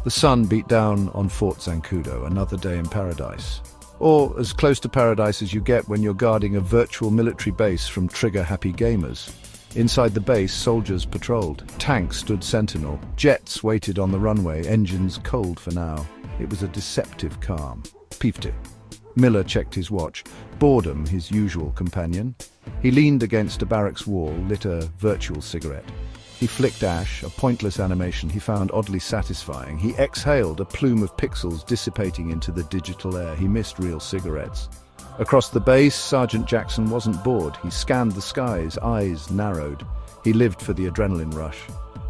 The sun beat down on Fort Zancudo, another day in paradise. Or as close to paradise as you get when you're guarding a virtual military base from trigger-happy gamers. Inside the base, soldiers patrolled. Tanks stood sentinel. Jets waited on the runway, engines cold for now. It was a deceptive calm. Pifte. Miller checked his watch. Boredom, his usual companion. He leaned against a barracks wall, lit a virtual cigarette. He flicked ash, a pointless animation he found oddly satisfying. He exhaled, a plume of pixels dissipating into the digital air. He missed real cigarettes. Across the base, Sergeant Jackson wasn't bored. He scanned the skies, eyes narrowed. He lived for the adrenaline rush.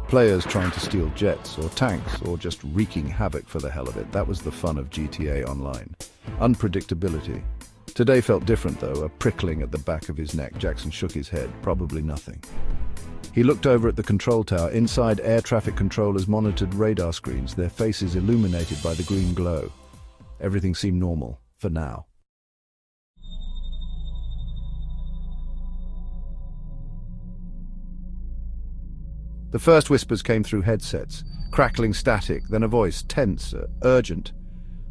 Players trying to steal jets or tanks or just wreaking havoc for the hell of it. That was the fun of GTA Online. Unpredictability. Today felt different though, a prickling at the back of his neck. Jackson shook his head. Probably nothing. He looked over at the control tower. Inside, air traffic controllers monitored radar screens, their faces illuminated by the green glow. Everything seemed normal, for now. The first whispers came through headsets, crackling static, then a voice, tense, urgent.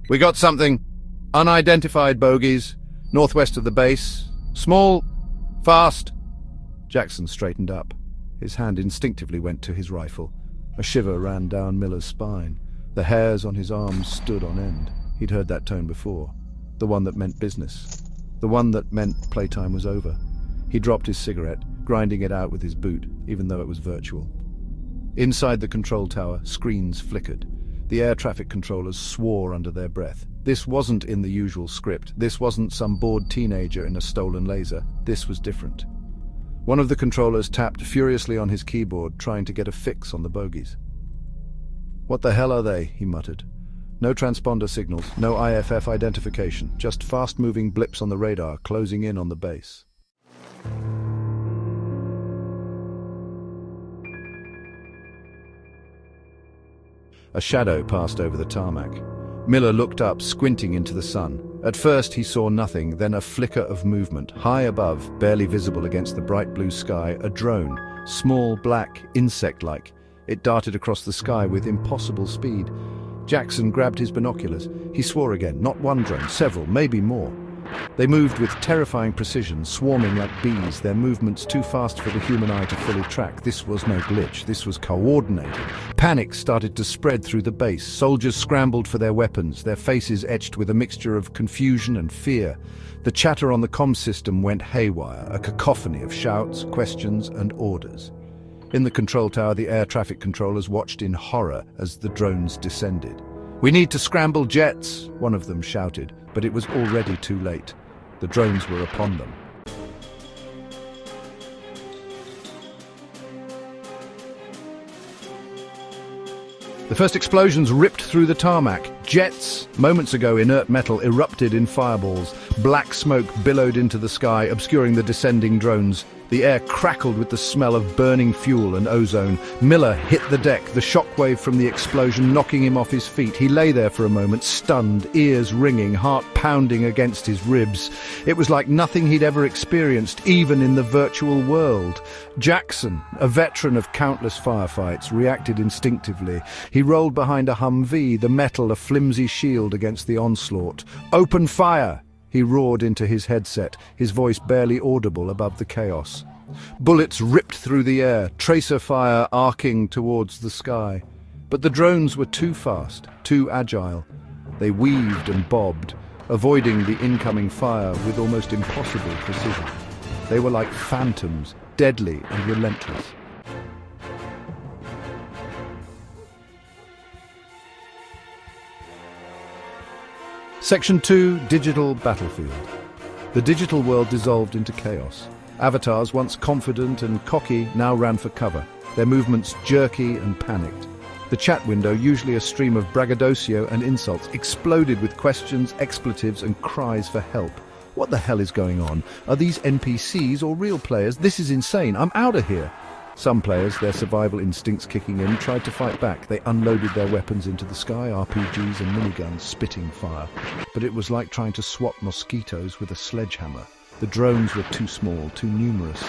"We got something. Unidentified bogies. Northwest of the base. Small. Fast." Jackson straightened up. His hand instinctively went to his rifle. A shiver ran down Miller's spine. The hairs on his arms stood on end. He'd heard that tone before. The one that meant business. The one that meant playtime was over. He dropped his cigarette, grinding it out with his boot, even though it was virtual. Inside the control tower, screens flickered. The air traffic controllers swore under their breath. This wasn't in the usual script. This wasn't some bored teenager in a stolen laser. This was different. One of the controllers tapped furiously on his keyboard, trying to get a fix on the bogies. "What the hell are they?" he muttered. No transponder signals, no IFF identification, just fast-moving blips on the radar, closing in on the base. A shadow passed over the tarmac. Miller looked up, squinting into the sun. At first he saw nothing, then a flicker of movement. High above, barely visible against the bright blue sky, a drone, small, black, insect-like. It darted across the sky with impossible speed. Jackson grabbed his binoculars. He swore again, not one drone, several, maybe more. They moved with terrifying precision, swarming like bees, their movements too fast for the human eye to fully track. This was no glitch, this was coordinated. Panic started to spread through the base. Soldiers scrambled for their weapons, their faces etched with a mixture of confusion and fear. The chatter on the comm system went haywire, a cacophony of shouts, questions, and orders. In the control tower, the air traffic controllers watched in horror as the drones descended. "We need to scramble jets," one of them shouted, but it was already too late. The drones were upon them. The first explosions ripped through the tarmac. Jets, moments ago inert metal, erupted in fireballs. Black smoke billowed into the sky, obscuring the descending drones. The air crackled with the smell of burning fuel and ozone. Miller hit the deck, the shockwave from the explosion knocking him off his feet. He lay there for a moment, stunned, ears ringing, heart pounding against his ribs. It was like nothing he'd ever experienced, even in the virtual world. Jackson, a veteran of countless firefights, reacted instinctively. He rolled behind a Humvee, the metal a flimsy shield against the onslaught. "Open fire!" He roared into his headset, his voice barely audible above the chaos. Bullets ripped through the air, tracer fire arcing towards the sky. But the drones were too fast, too agile. They weaved and bobbed, avoiding the incoming fire with almost impossible precision. They were like phantoms, deadly and relentless. Section 2, Digital Battlefield. The digital world dissolved into chaos. Avatars, once confident and cocky, now ran for cover, their movements jerky and panicked. The chat window, usually a stream of braggadocio and insults, exploded with questions, expletives, and cries for help. What the hell is going on? Are these NPCs or real players? This is insane. I'm out of here. Some players, their survival instincts kicking in, tried to fight back. They unloaded their weapons into the sky, RPGs and miniguns spitting fire. But it was like trying to swat mosquitoes with a sledgehammer. The drones were too small, too numerous.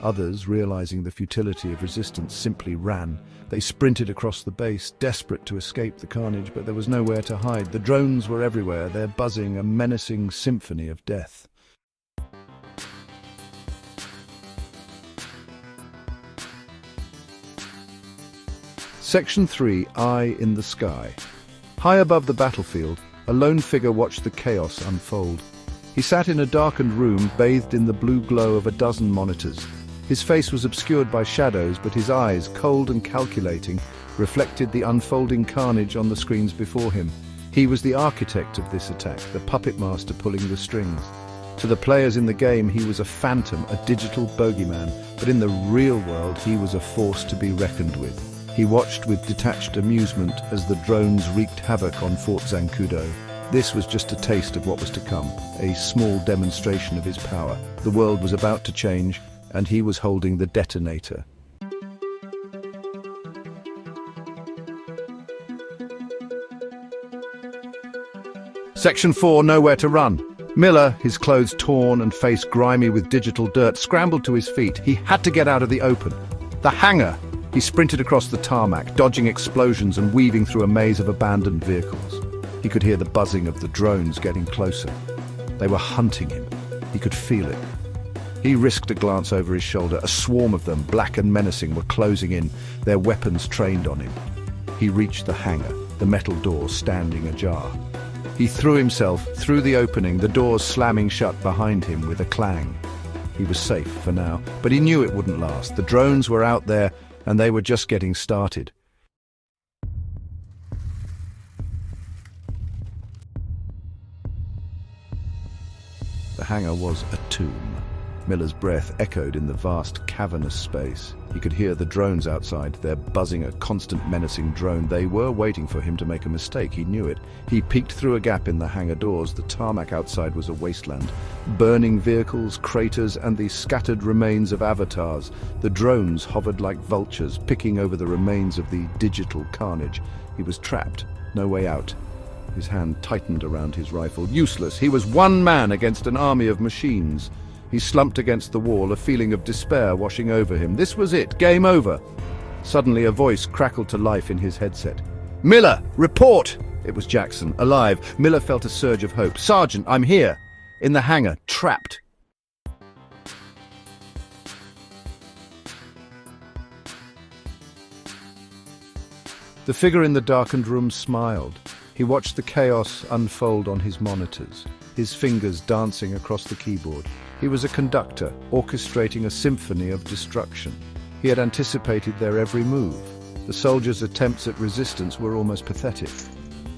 Others, realizing the futility of resistance, simply ran. They sprinted across the base, desperate to escape the carnage, but there was nowhere to hide. The drones were everywhere, their buzzing a menacing symphony of death. Section 3, Eye in the Sky. High above the battlefield, a lone figure watched the chaos unfold. He sat in a darkened room, bathed in the blue glow of a dozen monitors. His face was obscured by shadows, but his eyes, cold and calculating, reflected the unfolding carnage on the screens before him. He was the architect of this attack, the puppet master pulling the strings. To the players in the game, he was a phantom, a digital bogeyman, but in the real world, he was a force to be reckoned with. He watched with detached amusement as the drones wreaked havoc on Fort Zancudo. This was just a taste of what was to come, a small demonstration of his power. The world was about to change, and he was holding the detonator. Section 4, Nowhere to Run. Miller, his clothes torn and face grimy with digital dirt, scrambled to his feet. He had to get out of the open. The hangar! He sprinted across the tarmac, dodging explosions and weaving through a maze of abandoned vehicles. He could hear the buzzing of the drones getting closer. They were hunting him. He could feel it. He risked a glance over his shoulder. A swarm of them, black and menacing, were closing in, their weapons trained on him. He reached the hangar, the metal doors standing ajar. He threw himself through the opening, the doors slamming shut behind him with a clang. He was safe for now, but he knew it wouldn't last. The drones were out there, and they were just getting started. The hangar was a tomb. Miller's breath echoed in the vast, cavernous space. He could hear the drones outside, their buzzing, a constant menacing drone. They were waiting for him to make a mistake, he knew it. He peeked through a gap in the hangar doors. The tarmac outside was a wasteland. Burning vehicles, craters, and the scattered remains of avatars. The drones hovered like vultures, picking over the remains of the digital carnage. He was trapped, no way out. His hand tightened around his rifle. Useless. He was one man against an army of machines. He slumped against the wall, a feeling of despair washing over him. This was it. Game over. Suddenly, a voice crackled to life in his headset. "Miller, report!" It was Jackson, alive. Miller felt a surge of hope. "Sergeant, I'm here. In the hangar, trapped." The figure in the darkened room smiled. He watched the chaos unfold on his monitors, his fingers dancing across the keyboard. He was a conductor, orchestrating a symphony of destruction. He had anticipated their every move. The soldiers' attempts at resistance were almost pathetic.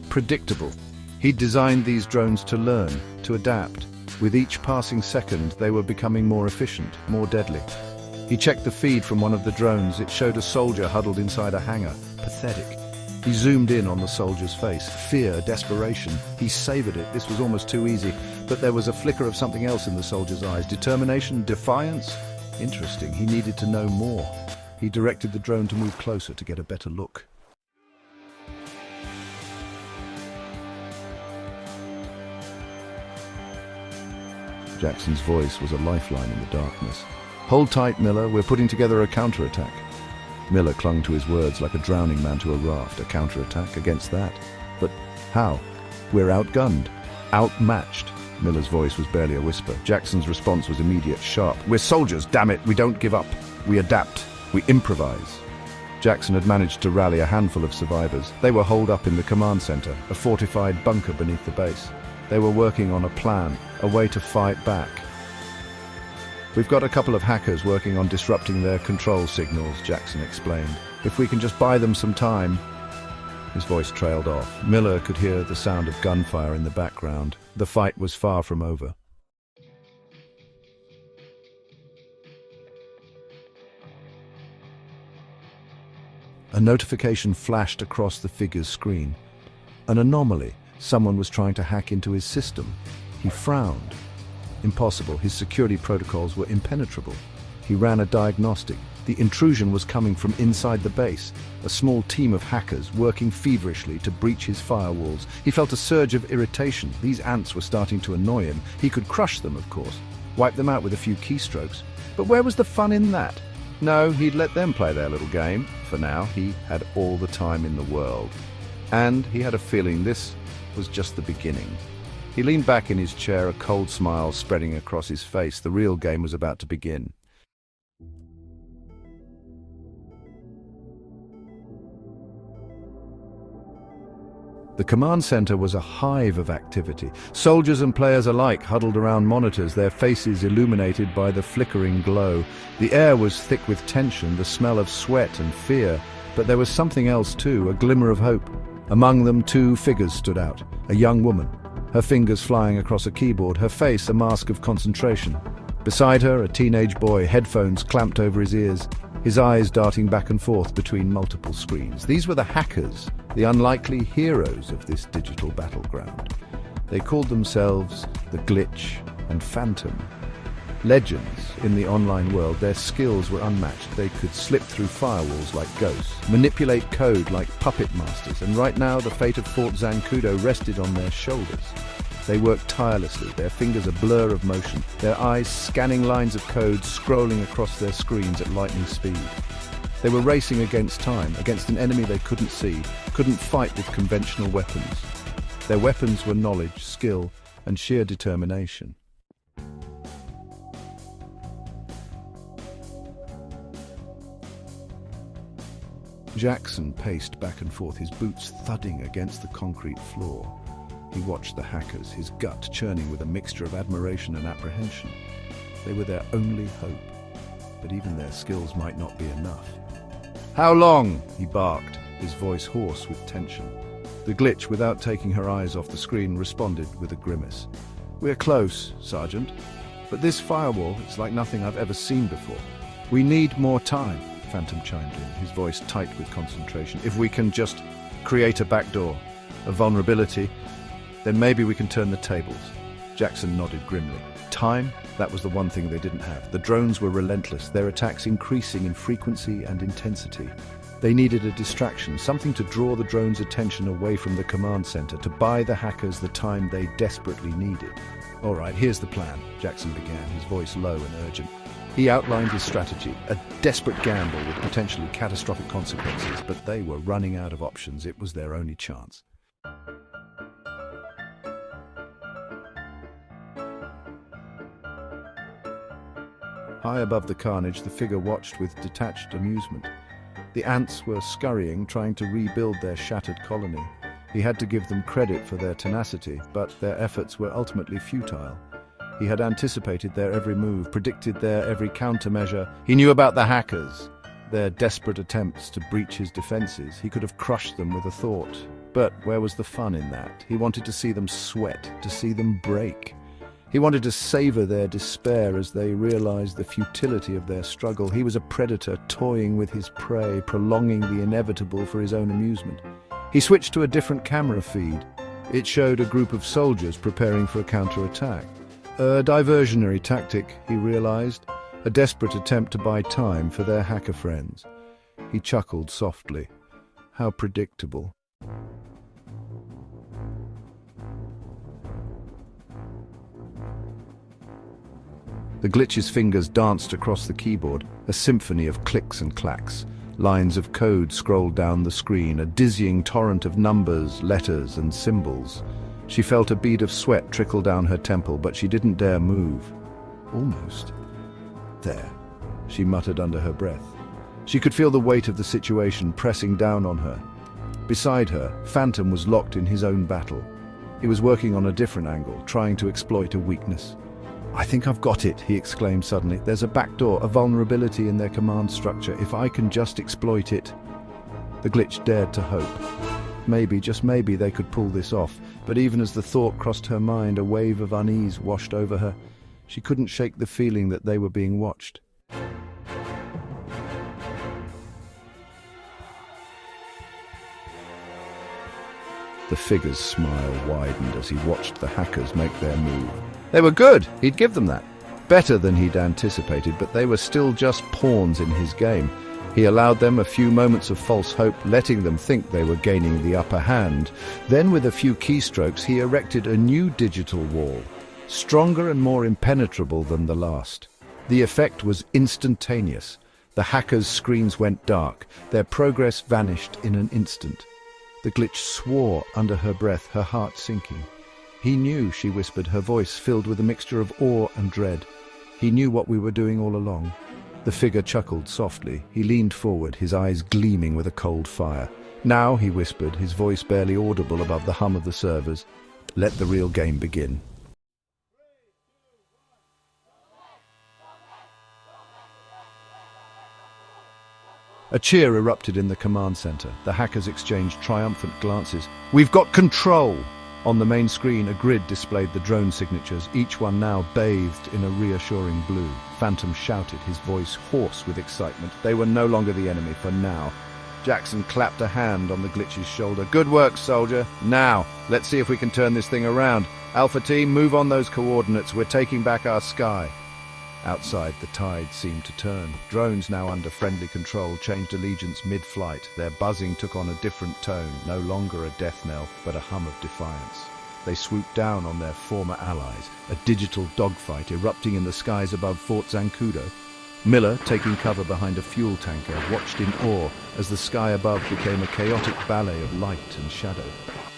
Predictable. He'd designed these drones to learn, to adapt. With each passing second, they were becoming more efficient, more deadly. He checked the feed from one of the drones. It showed a soldier huddled inside a hangar. Pathetic. He zoomed in on the soldier's face. Fear, desperation. He savored it. This was almost too easy. But there was a flicker of something else in the soldier's eyes. Determination, defiance. Interesting. He needed to know more. He directed the drone to move closer to get a better look. Jackson's voice was a lifeline in the darkness. "Hold tight, Miller. We're putting together a counterattack." Miller clung to his words like a drowning man to a raft. A counterattack against that? But how? "We're outgunned, outmatched." Miller's voice was barely a whisper. Jackson's response was immediate, sharp. "We're soldiers, damn it. We don't give up. We adapt. We improvise." Jackson had managed to rally a handful of survivors. They were holed up in the command center, a fortified bunker beneath the base. They were working on a plan, a way to fight back. "We've got a couple of hackers working on disrupting their control signals," Jackson explained. "If we can just buy them some time." His voice trailed off. Miller could hear the sound of gunfire in the background. The fight was far from over. A notification flashed across the figure's screen. An anomaly. Someone was trying to hack into his system. He frowned. Impossible. His security protocols were impenetrable. He ran a diagnostic. The intrusion was coming from inside the base. A small team of hackers working feverishly to breach his firewalls. He felt a surge of irritation. These ants were starting to annoy him. He could crush them, of course. Wipe them out with a few keystrokes. But where was the fun in that? No, he'd let them play their little game. For now, he had all the time in the world. And he had a feeling this was just the beginning. He leaned back in his chair, a cold smile spreading across his face. The real game was about to begin. The command center was a hive of activity. Soldiers and players alike huddled around monitors, their faces illuminated by the flickering glow. The air was thick with tension, the smell of sweat and fear. But there was something else too, a glimmer of hope. Among them, two figures stood out. A young woman, her fingers flying across a keyboard, her face a mask of concentration. Beside her, a teenage boy, headphones clamped over his ears, his eyes darting back and forth between multiple screens. These were the hackers, the unlikely heroes of this digital battleground. They called themselves the Glitch and Phantom. Legends in the online world, their skills were unmatched. They could slip through firewalls like ghosts, manipulate code like puppet masters, and right now the fate of Fort Zancudo rested on their shoulders. They worked tirelessly, their fingers a blur of motion, their eyes scanning lines of code, scrolling across their screens at lightning speed. They were racing against time, against an enemy they couldn't see, couldn't fight with conventional weapons. Their weapons were knowledge, skill, and sheer determination. Jackson paced back and forth, his boots thudding against the concrete floor. He watched the hackers, his gut churning with a mixture of admiration and apprehension. They were their only hope, but even their skills might not be enough. "How long?" he barked, his voice hoarse with tension. The Glitch, without taking her eyes off the screen, responded with a grimace. "We're close, Sergeant, but this firewall is like nothing I've ever seen before. We need more time," Phantom chimed in, his voice tight with concentration. "If we can just create a backdoor, a vulnerability, then maybe we can turn the tables." Jackson nodded grimly. Time? That was the one thing they didn't have. The drones were relentless, their attacks increasing in frequency and intensity. They needed a distraction, something to draw the drones' attention away from the command center, to buy the hackers the time they desperately needed. "All right, here's the plan," Jackson began, his voice low and urgent. He outlined his strategy, a desperate gamble with potentially catastrophic consequences, but they were running out of options. It was their only chance. High above the carnage, the figure watched with detached amusement. The ants were scurrying, trying to rebuild their shattered colony. He had to give them credit for their tenacity, but their efforts were ultimately futile. He had anticipated their every move, predicted their every countermeasure. He knew about the hackers, their desperate attempts to breach his defenses. He could have crushed them with a thought. But where was the fun in that? He wanted to see them sweat, to see them break. He wanted to savor their despair as they realized the futility of their struggle. He was a predator toying with his prey, prolonging the inevitable for his own amusement. He switched to a different camera feed. It showed a group of soldiers preparing for a counterattack. A diversionary tactic, he realized, a desperate attempt to buy time for their hacker friends. He chuckled softly. How predictable. The Glitch's fingers danced across the keyboard, a symphony of clicks and clacks. Lines of code scrolled down the screen, a dizzying torrent of numbers, letters, and symbols. She felt a bead of sweat trickle down her temple, but she didn't dare move. Almost. There, she muttered under her breath. She could feel the weight of the situation pressing down on her. Beside her, Phantom was locked in his own battle. He was working on a different angle, trying to exploit a weakness. "I think I've got it," he exclaimed suddenly. "There's a backdoor, a vulnerability in their command structure. If I can just exploit it." The Glitch dared to hope. Maybe, just maybe, they could pull this off. But even as the thought crossed her mind, a wave of unease washed over her. She couldn't shake the feeling that they were being watched. The figure's smile widened as he watched the hackers make their move. They were good, he'd give them that. Better than he'd anticipated, but they were still just pawns in his game. He allowed them a few moments of false hope, letting them think they were gaining the upper hand. Then, with a few keystrokes, he erected a new digital wall, stronger and more impenetrable than the last. The effect was instantaneous. The hackers' screens went dark. Their progress vanished in an instant. The glitch swore under her breath, her heart sinking. "He knew," she whispered, her voice filled with a mixture of awe and dread. "He knew what we were doing all along." The figure chuckled softly. He leaned forward, his eyes gleaming with a cold fire. "Now," he whispered, his voice barely audible above the hum of the servers, "let the real game begin." A cheer erupted in the command center. The hackers exchanged triumphant glances. "We've got control!" On the main screen, a grid displayed the drone signatures, each one now bathed in a reassuring blue. Phantom shouted, his voice hoarse with excitement. They were no longer the enemy for now. Jackson clapped a hand on the glitch's shoulder. "Good work, soldier. Now, let's see if we can turn this thing around. Alpha team, move on those coordinates. We're taking back our sky." Outside, the tide seemed to turn. Drones, now under friendly control, changed allegiance mid-flight. Their buzzing took on a different tone, no longer a death knell, but a hum of defiance. They swooped down on their former allies, a digital dogfight erupting in the skies above Fort Zancudo. Miller, taking cover behind a fuel tanker, watched in awe as the sky above became a chaotic ballet of light and shadow.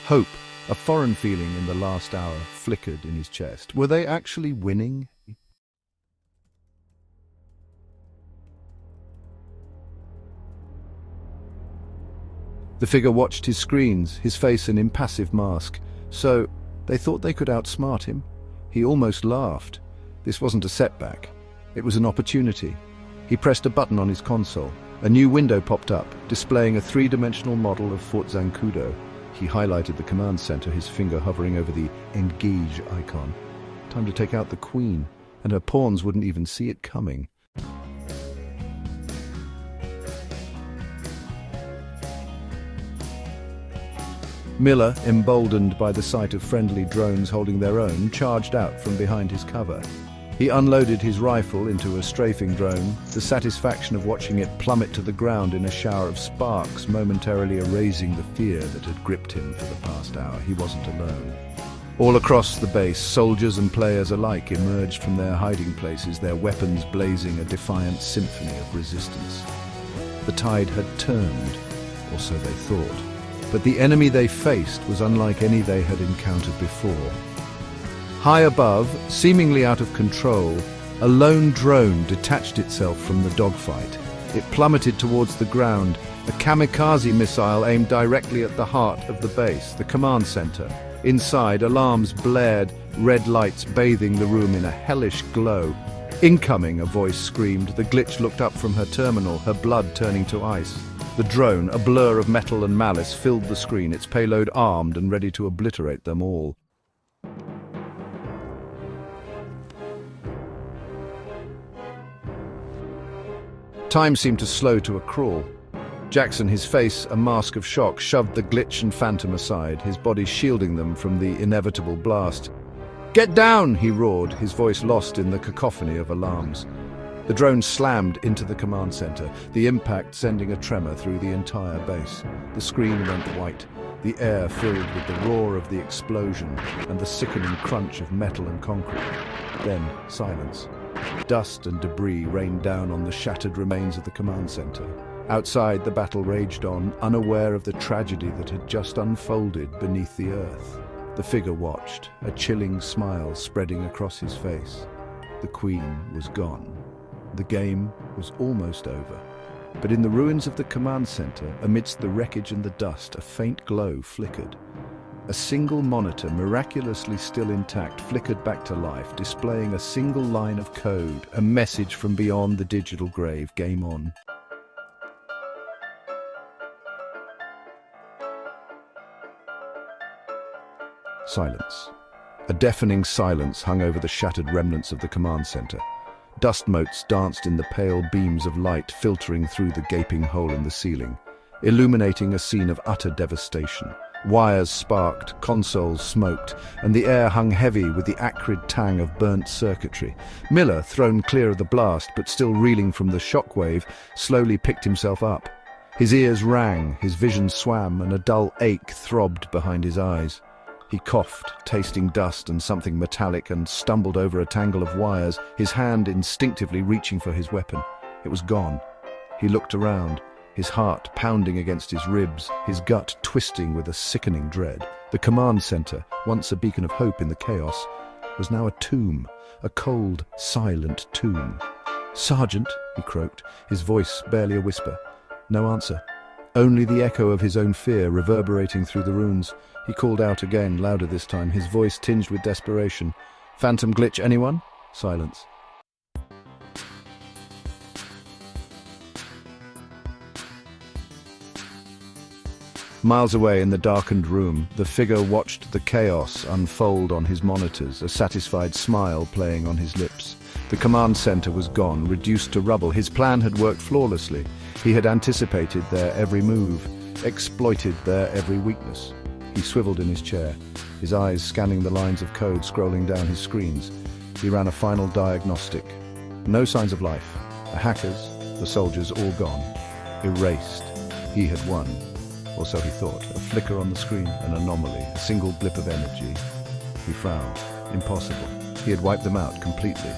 Hope, a foreign feeling in the last hour, flickered in his chest. Were they actually winning? The figure watched his screens, his face an impassive mask. So, they thought they could outsmart him? He almost laughed. This wasn't a setback. It was an opportunity. He pressed a button on his console. A new window popped up, displaying a three-dimensional model of Fort Zancudo. He highlighted the command center, his finger hovering over the Engage icon. Time to take out the Queen, and her pawns wouldn't even see it coming. Miller, emboldened by the sight of friendly drones holding their own, charged out from behind his cover. He unloaded his rifle into a strafing drone, the satisfaction of watching it plummet to the ground in a shower of sparks momentarily erasing the fear that had gripped him for the past hour. He wasn't alone. All across the base, soldiers and players alike emerged from their hiding places, their weapons blazing a defiant symphony of resistance. The tide had turned, or so they thought. But the enemy they faced was unlike any they had encountered before. High above, seemingly out of control, a lone drone detached itself from the dogfight. It plummeted towards the ground, a kamikaze missile aimed directly at the heart of the base, the command center. Inside, alarms blared, red lights bathing the room in a hellish glow. "Incoming," a voice screamed. The glitch looked up from her terminal, her blood turning to ice. The drone, a blur of metal and malice, filled the screen, its payload armed and ready to obliterate them all. Time seemed to slow to a crawl. Jackson, his face a mask of shock, shoved the glitch and phantom aside, his body shielding them from the inevitable blast. "Get down!" he roared, his voice lost in the cacophony of alarms. The drone slammed into the command center, the impact sending a tremor through the entire base. The screen went white, the air filled with the roar of the explosion and the sickening crunch of metal and concrete. Then silence. Dust and debris rained down on the shattered remains of the command center. Outside, the battle raged on, unaware of the tragedy that had just unfolded beneath the earth. The figure watched, a chilling smile spreading across his face. The Queen was gone. The game was almost over. But in the ruins of the command center, amidst the wreckage and the dust, a faint glow flickered. A single monitor, miraculously still intact, flickered back to life, displaying a single line of code, a message from beyond the digital grave. Game on. Silence. A deafening silence hung over the shattered remnants of the command center. Dust motes danced in the pale beams of light filtering through the gaping hole in the ceiling, illuminating a scene of utter devastation. Wires sparked, consoles smoked, and the air hung heavy with the acrid tang of burnt circuitry. Miller, thrown clear of the blast but still reeling from the shockwave, slowly picked himself up. His ears rang, his vision swam, and a dull ache throbbed behind his eyes. He coughed, tasting dust and something metallic, and stumbled over a tangle of wires, his hand instinctively reaching for his weapon. It was gone. He looked around, his heart pounding against his ribs, his gut twisting with a sickening dread. The command center, once a beacon of hope in the chaos, was now a tomb, a cold, silent tomb. "Sergeant," he croaked, his voice barely a whisper. No answer. Only the echo of his own fear reverberating through the ruins. He called out again, louder this time, his voice tinged with desperation. "Phantom glitch, anyone?" Silence. Miles away in the darkened room, the figure watched the chaos unfold on his monitors, a satisfied smile playing on his lips. The command center was gone, reduced to rubble. His plan had worked flawlessly. He had anticipated their every move, exploited their every weakness. He swiveled in his chair, his eyes scanning the lines of code scrolling down his screens. He ran a final diagnostic. No signs of life. The hackers, the soldiers, all gone. Erased. He had won. Or so he thought. A flicker on the screen, an anomaly, a single blip of energy. He frowned. Impossible. He had wiped them out completely.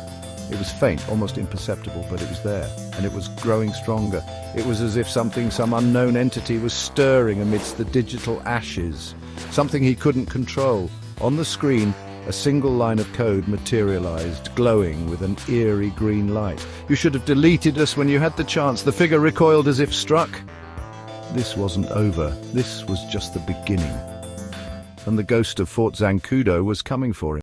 It was faint, almost imperceptible, but it was there, and it was growing stronger. It was as if some unknown entity was stirring amidst the digital ashes. Something he couldn't control. On the screen, a single line of code materialized, glowing with an eerie green light. "You should have deleted us when you had the chance." The figure recoiled as if struck. This wasn't over. This was just the beginning. And the ghost of Fort Zancudo was coming for him.